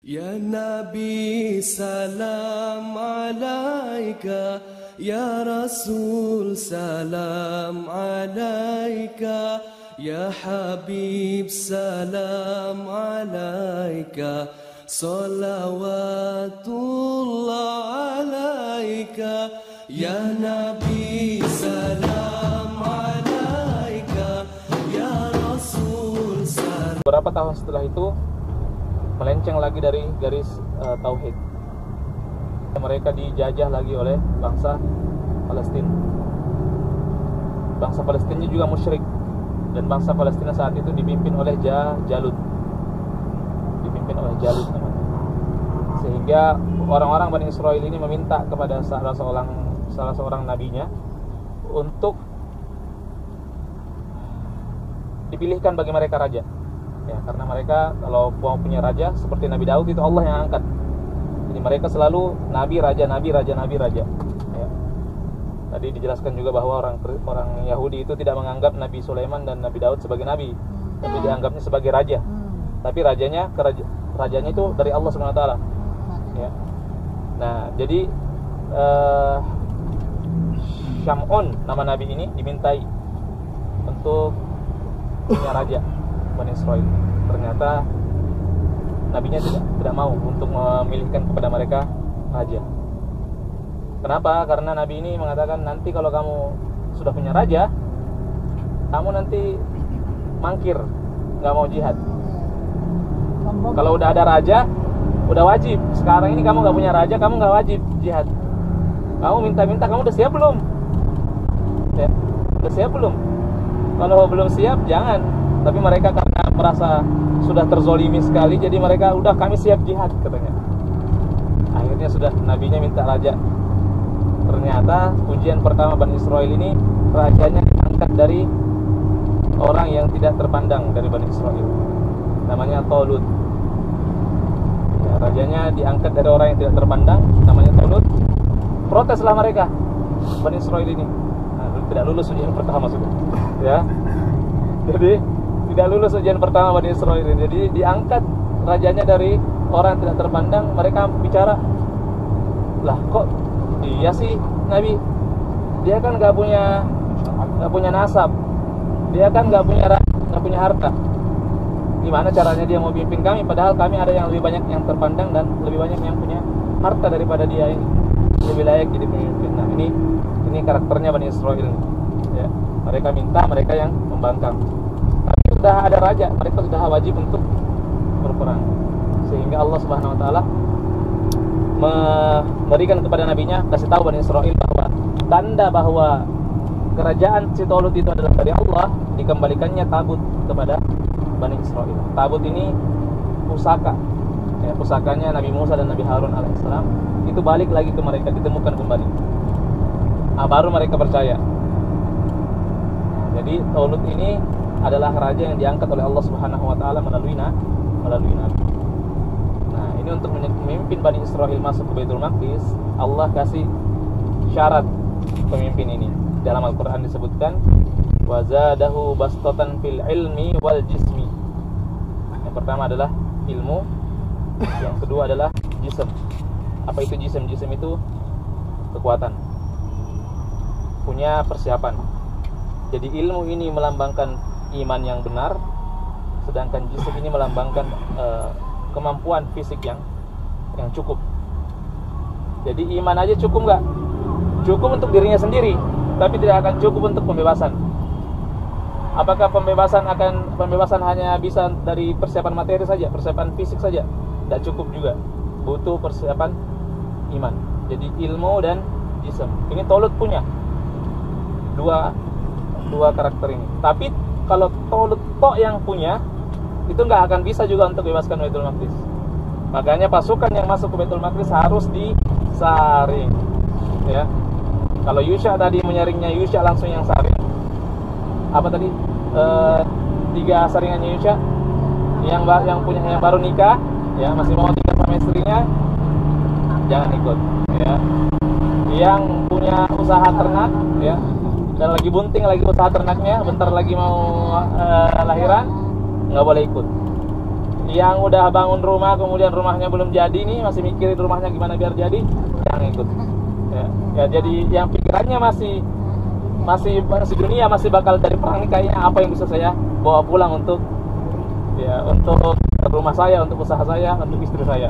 Ya Nabi salam alaika, Ya Rasul salam alaika, Ya Habib salam alaika, salawatullah alaika, Ya Nabi salam alaika, Ya Rasul salam. Beberapa tahun setelah itu melenceng lagi dari garis tauhid. Mereka dijajah lagi oleh bangsa Palestina. Bangsa Palestina juga musyrik, dan bangsa Palestina saat itu dipimpin oleh Jalut. Dipimpin oleh Jalut namanya. Sehingga orang-orang Bani Israel ini meminta kepada salah seorang nabinya untuk dipilihkan bagi mereka raja. Ya, karena mereka kalau mau punya raja seperti Nabi Daud itu Allah yang angkat. Jadi mereka selalu nabi raja. Ya. Tadi dijelaskan juga bahwa orang Yahudi itu tidak menganggap Nabi Sulaiman dan Nabi Daud sebagai nabi, tapi dianggapnya sebagai raja. Tapi rajanya itu dari Allah Subhanahu wa taala. Ya. Nah, jadi Syam'un nama nabi ini dimintai untuk punya raja Bani Israel. Ternyata nabinya tidak mau untuk memilihkan kepada mereka raja. Kenapa? Karena nabi ini mengatakan, nanti kalau kamu sudah punya raja, kamu nanti mangkir, nggak mau jihad. Kalau udah ada raja, udah wajib. Sekarang ini kamu nggak punya raja, kamu nggak wajib jihad. Kamu minta-minta, kamu udah siap belum? Ya, udah siap belum? Kalau belum siap, jangan. Tapi mereka karena merasa sudah terzolimi sekali, jadi mereka udah, kami siap jihad katanya. Akhirnya sudah nabinya minta raja. Ternyata ujian pertama Bani Israel ini, rajanya diangkat dari orang yang tidak terpandang dari Bani Israel, namanya Talut. Ya, rajanya diangkat dari orang yang tidak terpandang, namanya Talut. Proteslah mereka Bani Israel ini. Nah, tidak lulus ujian pertama sudah. Ya. Jadi tidak lulus ujian pertama Bani Israel ini. Jadi diangkat rajanya dari orang yang tidak terpandang. Mereka bicara, lah kok dia sih Nabi, dia kan nggak punya nasab, dia kan nggak punya harta. Gimana caranya dia mau pimpin kami? Padahal kami ada yang lebih banyak yang terpandang dan lebih banyak yang punya harta daripada dia ini, lebih layak jadi pemimpin. Nah, ini karakternya Bani Israel. Ya, mereka minta, mereka yang membangkang. Tapi sudah ada raja, mereka sudah wajib untuk berperang. Sehingga Allah Subhanahu wa taala memberikan kepada nabinya, kasih tahu Bani Israel bahwa tanda bahwa kerajaan si Talut itu adalah dari Allah, dikembalikannya tabut kepada Bani Israel. Tabut ini pusaka. Ya, pusakanya Nabi Musa dan Nabi Harun alaihissalam itu balik lagi ke mereka, ditemukan kembali. Nah, baru mereka percaya. Jadi Talut ini adalah raja yang diangkat oleh Allah Subhanahu wa taala melalui nabi. Nah, ini untuk memimpin Bani Israel masuk ke Baitul Maqdis, Allah kasih syarat pemimpin ini. Dalam Al-Qur'an disebutkan wa zadahu bastatan fil ilmi wal jismi. Yang pertama adalah ilmu, yang kedua adalah jism. Apa itu jism? Jism itu kekuatan, punya persiapan. Jadi ilmu ini melambangkan iman yang benar, sedangkan jism ini melambangkan kemampuan fisik yang cukup. Jadi iman aja cukup nggak? Cukup untuk dirinya sendiri, tapi tidak akan cukup untuk pembebasan. Apakah pembebasan hanya bisa dari persiapan materi saja, persiapan fisik saja? Tidak cukup juga, butuh persiapan iman. Jadi ilmu dan jism. Ini Talut punya dua karakter ini. Tapi kalau Talut yang punya, itu nggak akan bisa juga untuk bebaskan Baitul Maqdis. Makanya pasukan yang masuk ke Baitul Maqdis harus disaring. Ya, kalau Yusha tadi menyaringnya, Yusha langsung yang saring. Apa tadi? 3 saringannya Yusha. Yang baru nikah, ya masih mau tinggal sama istrinya, jangan ikut. Ya, yang punya usaha ternak, ya, dan lagi bunting lagi usaha ternaknya, bentar lagi mau lahiran, nggak boleh ikut. yang udah bangun rumah kemudian rumahnya belum jadi nih, masih mikirin rumahnya gimana biar jadi, jangan ikut. Ya, jadi yang pikirannya masih dunia, masih bakal dari perang ini, kayaknya apa yang bisa saya bawa pulang untuk rumah saya, untuk usaha saya, untuk istri saya.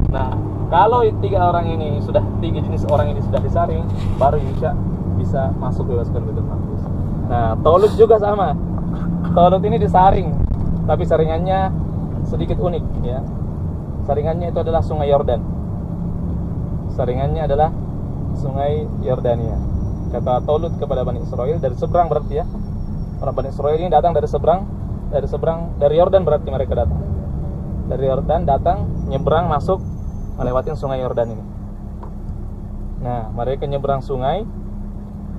Nah, kalau tiga jenis orang ini sudah disaring, baru bisa masuk bebaskan Baitul Maqdis. Nah, Talut juga sama. Talut ini disaring, tapi saringannya sedikit unik ya. Saringannya itu adalah Sungai Yordan. Saringannya adalah Sungai Yordania. Kata Talut kepada Bani Israel, dari seberang berarti ya. Orang Bani Israel ini datang dari Yordan berarti mereka datang. Dari Yordan datang, nyebrang, masuk, melewatin Sungai Yordan ini. Nah, mereka nyebrang sungai.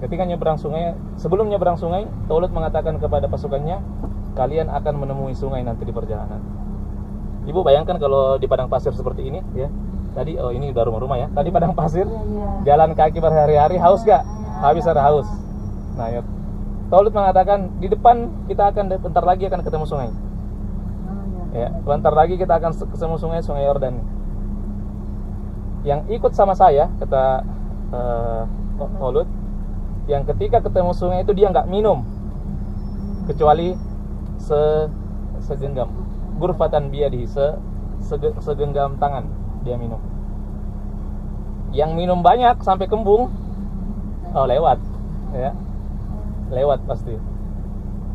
Ketika nyebrang sungai, sebelum nyebrang sungai, Talut mengatakan kepada pasukannya, kalian akan menemui sungai nanti di perjalanan. Ibu bayangkan kalau di padang pasir seperti ini ya. Tadi ini udah rumah-rumah ya. Tadi padang pasir, jalan kaki berhari-hari, haus gak? Habis ada haus. Nah, ya. Talut mengatakan di depan kita bentar lagi akan ketemu sungai. Ya, bentar lagi kita akan ketemu Sungai Yordan. Yang ikut sama saya, kata Talut, yang ketika ketemu sungai itu dia nggak minum kecuali segenggam, gurfatan biyadihi, segenggam tangan dia minum. Yang minum banyak sampai kembung, lewat ya, lewat pasti.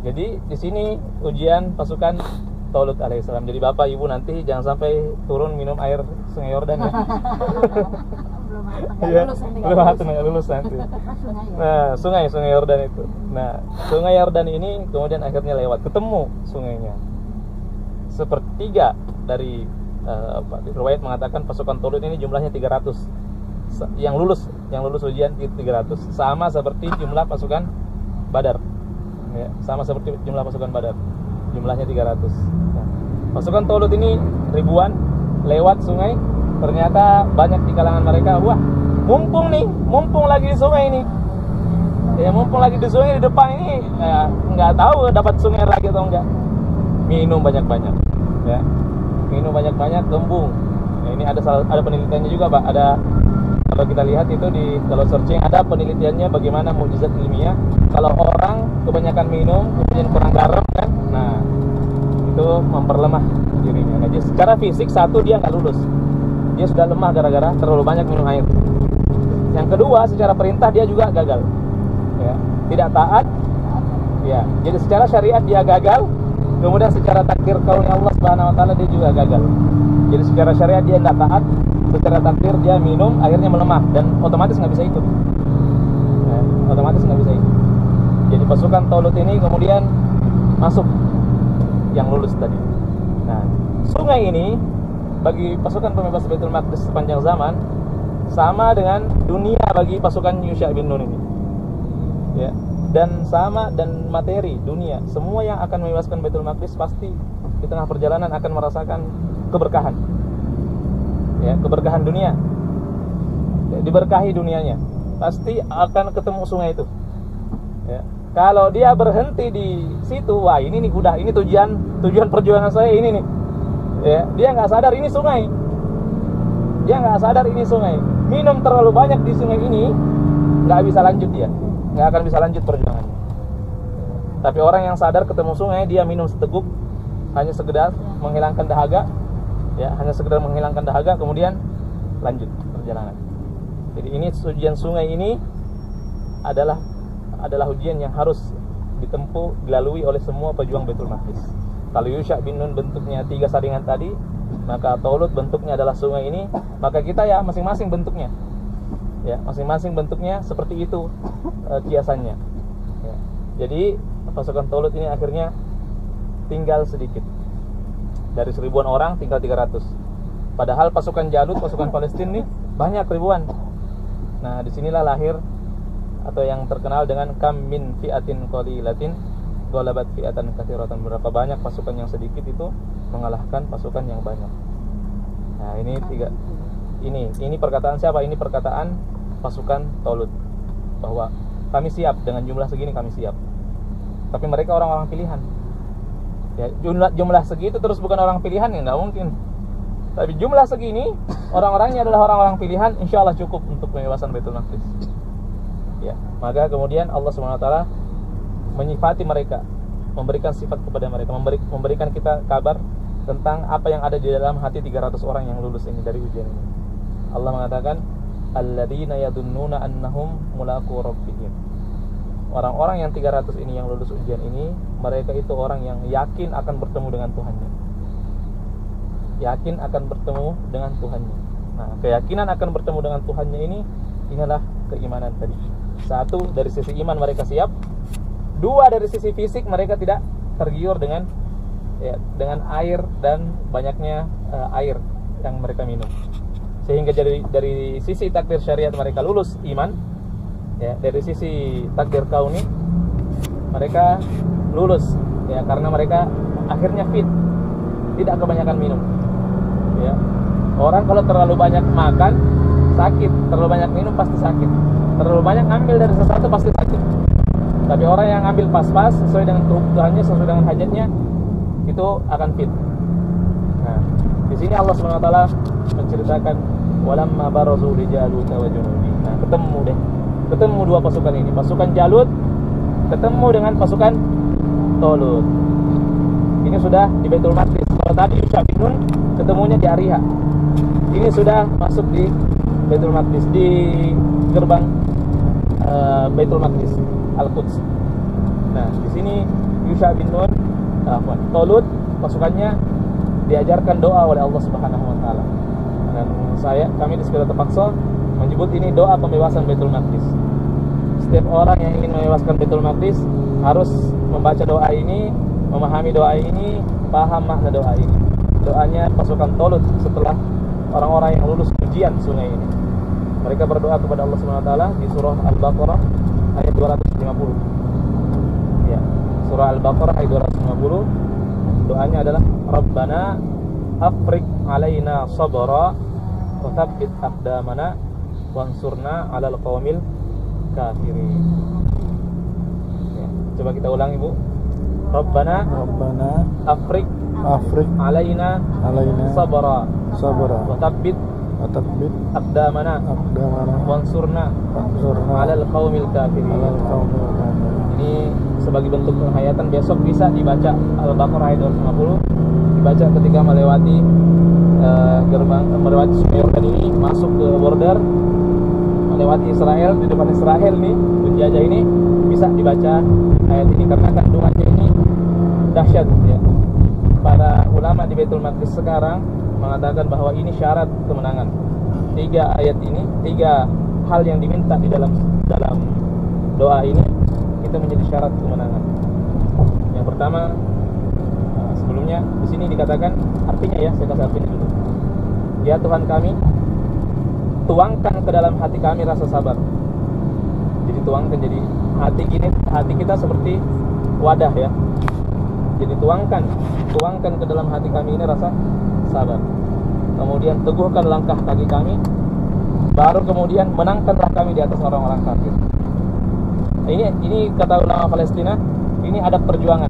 Jadi di sini ujian pasukan Talut alaihissalam. Jadi bapak ibu nanti jangan sampai turun minum air Sungai Yordan ya. Belum lulus nanti. Nah, Sungai Yordan itu. Nah, Sungai Yordan ini kemudian akhirnya lewat, ketemu sungainya. Sepertiga dari riwayat mengatakan pasukan Talut ini jumlahnya 300. Yang lulus ujian 300, sama seperti jumlah pasukan Badar. Ya, sama seperti jumlah pasukan Badar. Jumlahnya 300. Nah, pasukan Talut ini ribuan lewat sungai. Ternyata banyak di kalangan mereka, wah, mumpung lagi di sungai ini. Ya, mumpung lagi di sungai di depan ini, nggak tahu dapat sungai lagi atau enggak. Minum banyak-banyak. Ya. Minum banyak-banyak, kembung. Nah, ini ada penelitiannya juga, Pak. Ada, kalau kita lihat itu kalau searching ada penelitiannya bagaimana mukjizat ilmiah kalau orang kebanyakan minum kemudian kurang garam kan, nah itu memperlemah dirinya. Nah, secara fisik satu dia nggak lulus, dia sudah lemah gara-gara terlalu banyak minum air. Yang kedua, secara perintah dia juga gagal, ya, tidak taat, ya. Jadi secara syariat dia gagal, kemudian secara takdir karunia Allah Subhanahu Wa Taala dia juga gagal. Jadi secara syariat dia tidak taat, secara takdir dia minum, akhirnya melemah dan otomatis nggak bisa ikut. Ya, otomatis nggak bisa ikut. Jadi pasukan Talut ini kemudian masuk yang lulus tadi. Nah, sungai ini bagi pasukan pembebas Baitul Maqdis sepanjang zaman sama dengan dunia bagi pasukan Yusha bin Nun ini. Ya, dan sama dan materi dunia, semua yang akan membebaskan Baitul Maqdis pasti di tengah perjalanan akan merasakan keberkahan. Ya, keberkahan dunia. Ya, diberkahi dunianya. Pasti akan ketemu sungai itu. Ya. Kalau dia berhenti di situ, wah ini nih udah, ini tujuan perjuangan saya ini nih. Ya, dia nggak sadar ini sungai. Dia nggak sadar ini sungai. Minum terlalu banyak di sungai ini, nggak bisa lanjut dia, nggak akan bisa lanjut perjuangannya. Tapi orang yang sadar ketemu sungai, dia minum seteguk, hanya sekedar menghilangkan dahaga, ya, hanya sekedar menghilangkan dahaga, kemudian lanjut perjalanan. Jadi ini ujian sungai ini adalah ujian yang harus dilalui oleh semua pejuang Baitul Maqdis. Kalau Yusha bin Nun bentuknya 3 saringan tadi, maka Talut bentuknya adalah sungai ini, maka kita ya masing-masing bentuknya. Ya, masing-masing bentuknya seperti itu kiasannya. Ya. Jadi pasukan Talut ini akhirnya tinggal sedikit. Dari 1000-an orang tinggal 300. Padahal pasukan Jalut, pasukan Palestina nih banyak ribuan. Nah, disinilah lahir atau yang terkenal dengan kam min fi'atin qalilatin ghalabat fi'atan katsiratan. Berapa banyak pasukan yang sedikit itu mengalahkan pasukan yang banyak. Nah, ini perkataan siapa? Ini perkataan pasukan Talut, bahwa kami siap dengan jumlah segini, kami siap. Tapi mereka orang-orang pilihan. Ya, jumlah segitu terus bukan orang pilihan ya nggak mungkin. Tapi jumlah segini, orang-orangnya adalah orang-orang pilihan, insya Allah cukup untuk pembebasan Baitul Maqdis. Ya, maka kemudian Allah SWT menyifati mereka, memberikan sifat kepada mereka, memberikan kita kabar tentang apa yang ada di dalam hati 300 orang yang lulus ini dari ujian ini. Allah mengatakan, alladzina yadunnuna annahum mulaqu rabbihim. Orang-orang yang 300 ini yang lulus ujian ini, mereka itu orang yang yakin akan bertemu dengan Tuhannya. Yakin akan bertemu dengan Tuhannya. Nah, keyakinan akan bertemu dengan Tuhannya ini, inilah keimanan tadi. Satu, dari sisi iman mereka siap. Dua, dari sisi fisik mereka tidak tergiur dengan air dan banyaknya air yang mereka minum. Sehingga dari sisi takdir syariat mereka lulus iman. Ya, dari sisi takdir kauni mereka lulus ya, karena mereka akhirnya fit, tidak kebanyakan minum. Ya. Orang kalau terlalu banyak makan sakit, terlalu banyak minum pasti sakit, terlalu banyak ngambil dari sesuatu pasti sakit. Tapi orang yang ambil pas-pas sesuai dengan kebutuhannya, sesuai dengan hajatnya, itu akan fit. Nah, di sini Allah SWT menceritakan walamma barazu li Jalut wa junudi. Nah, ketemu dua pasukan ini, pasukan Jalut ketemu dengan pasukan Talut. Ini sudah di Baitul Maqdis. Kalau tadi Yusha bin Nun ketemunya di Ariha. Ini sudah masuk di Baitul Maqdis, di gerbang Baitul Maqdis, Al-Quds. Nah, di sini Yusha bin Nun, Talut pasukannya diajarkan doa oleh Allah Subhanahu wa taala. Dan kami di sekitar terpaksa menyebut ini doa pembebasan Baitul Maqdis. Setiap orang yang ingin membebaskan Baitul Maqdis harus membaca doa ini, memahami doa ini, paham makna doa ini. Doanya pasukan Talut setelah orang-orang yang lulus ujian sungai ini. Mereka berdoa kepada Allah Subhanahu wa taala di surah Al-Baqarah ayat 250. Ya, surah Al-Baqarah ayat 250. Doanya adalah Rabbana afriq alaina sabra wa tsabbit aqdamana wansurna 'alal qaumil kafirin. Ya, coba kita ulang Ibu. Rabbana afriq alaina sabra wa tsabbit aqdamana wansurna 'alal qaumil kafirin. Ini sebagai bentuk penghayatan, besok bisa dibaca Al-Baqarah ayat 250, dibaca ketika melewati melewati Sungai Yordan ini, masuk ke border, melewati Israel, di depan Israel nih, penjajah ini, bisa dibaca ayat ini karena kandungannya ini dahsyat ya. Para ulama di Baitul Maqdis sekarang mengatakan bahwa ini syarat kemenangan. 3 ayat ini, 3 hal yang diminta di dalam doa ini itu menjadi syarat kemenangan. Yang pertama, sebelumnya di sini dikatakan artinya ya, saya kasih artinya dulu. Ya Tuhan kami, tuangkan ke dalam hati kami rasa sabar. Jadi tuangkan, jadi hati kita seperti wadah ya. Jadi tuangkan ke dalam hati kami ini rasa sabar. Kemudian teguhkan langkah kaki kami, baru kemudian menangkanlah kami di atas orang-orang kafir. Ini kata ulama Palestina, ini adab perjuangan.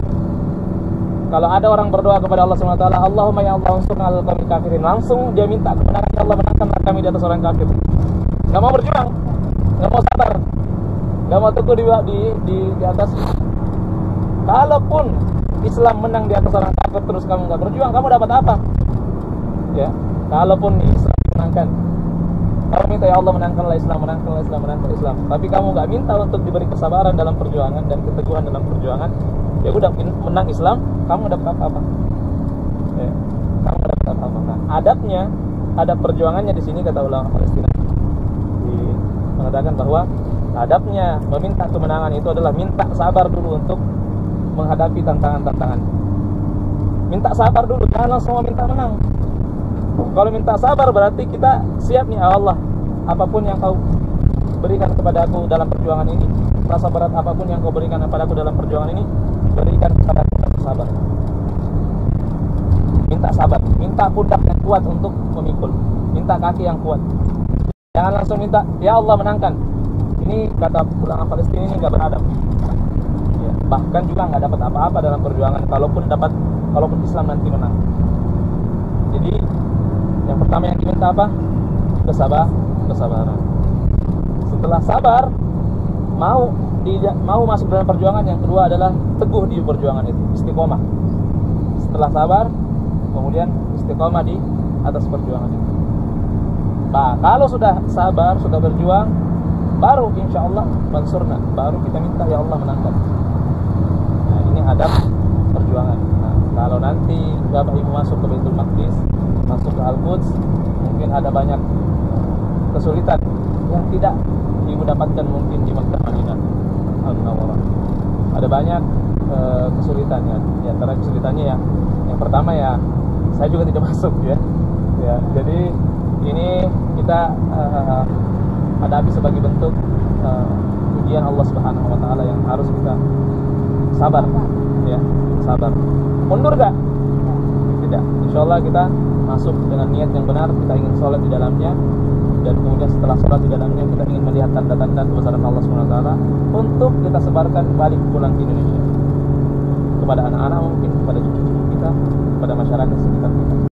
Kalau ada orang berdoa kepada Allah SWT, Allahumma ya Allah unsurna 'alal qaumil kafirin, langsung dia minta kemenangan, ya Allah menangkanlah kami di atas orang kafir. Gak mau berjuang, gak mau sabar, gak mau teguh di atas. Kalaupun Islam menang di atas orang kafir terus kamu gak berjuang, kamu dapat apa? Ya, kalaupun Islam menangkan, kamu minta ya Allah menangkanlah Islam, menangkan Islam. Tapi kamu gak minta untuk diberi kesabaran dalam perjuangan dan keteguhan dalam perjuangan, ya udah menang Islam, kamu dapat apa-apa? Ya, kamu dapat apa-apa? Nah, adab perjuangannya di sini kata ulama Palestina mengatakan bahwa adabnya meminta kemenangan itu adalah minta sabar dulu untuk menghadapi tantangan-tantangan. Minta sabar dulu, jangan langsung minta menang. Kalau minta sabar berarti kita siap nih, Allah, apapun yang kau berikan kepada aku dalam perjuangan ini, rasa berat apapun yang kau berikan kepada aku dalam perjuangan ini, berikan kepada aku sabar. Minta sabar, minta pundak yang kuat untuk memikul, minta kaki yang kuat. Jangan langsung minta, ya Allah menangkan. Ini kata ulama Palestina ini nggak beradab. Ya. bahkan juga nggak dapat apa-apa dalam perjuangan, kalaupun Islam nanti menang. Jadi yang pertama yang diminta apa? Kesabaran. Setelah sabar, mau masuk dalam perjuangan, yang kedua adalah teguh di perjuangan itu, istiqomah. Setelah sabar, kemudian istiqomah di atas perjuangan itu. Nah, kalau sudah sabar, sudah berjuang, baru insya Allah mansurna, baru kita minta ya Allah menangkan. Nah, ini adab perjuangan. Nah, kalau nanti Bapak Ibu masuk ke Baitul Maqdis, masuk ke Al-Quds, mungkin ada banyak kesulitan yang tidak Ibu dapatkan mungkin di Makkah, Madinah, Al-Munawwarah. Ada banyak kesulitan ya. Di antara kesulitannya ya, yang pertama ya, saya juga tidak masuk ya. Jadi ini kita hadapi sebagai bentuk ujian Allah Subhanahu wa taala yang harus kita sabar ya, sabar. Mundur gak? Tidak. Insyaallah kita masuk dengan niat yang benar, kita ingin sholat di dalamnya, dan kemudian setelah sholat di dalamnya kita ingin melihat tanda-tanda kebesaran Allah Subhanahu wa taala untuk kita sebarkan balik pulang ke Indonesia kepada anak-anak, mungkin kepada cucu-cucu kita, kepada masyarakat sekitar kita.